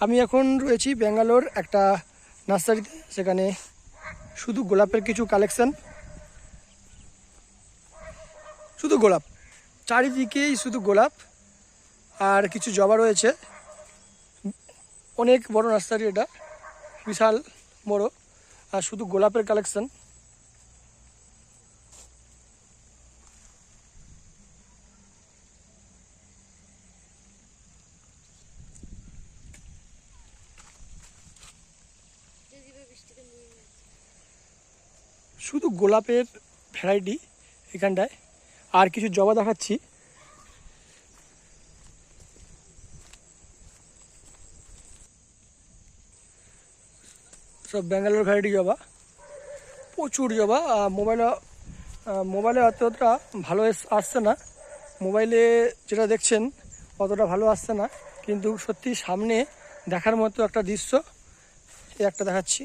আমি এখন রয়েছি ব্যাঙ্গালোর একটা নার্সারিতে, সেখানে শুধু গোলাপের কিছু কালেকশন, শুধু গোলাপ, চারিদিকেই শুধু গোলাপ আর কিছু জবা রয়েছে। অনেক বড় নার্সারি, এটা বিশাল বড়, আর শুধু গোলাপের কালেকশন। শুধু গোলাপের ভ্যারাইটি এখানটায়, আর কিছু জবা দেখাচ্ছি। সব ব্যাঙ্গালোর ভ্যারাইটি জবা, প্রচুর জবা। মোবাইলে অতটা ভালো আসছে না, মোবাইলে যেটা দেখছেন অতটা ভালো আসছে না, কিন্তু সত্যি সামনে দেখার মতো একটা দৃশ্য। এই একটা দেখাচ্ছি।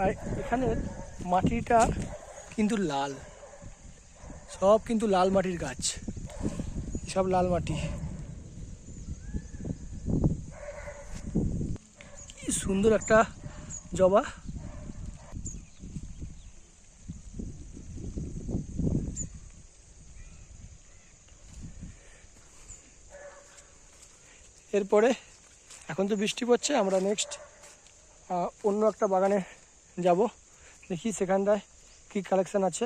আর এখানের মাটিটা কিন্তু লাল, সব কিন্তু লাল মাটির গাছ, সব লাল মাটি। কি সুন্দর একটা জবা। এরপরে এখন তো বৃষ্টি পড়ছে, আমরা নেক্সট অন্য একটা বাগানে যাব, দেখি সেখানটায় কী কালেকশান আছে।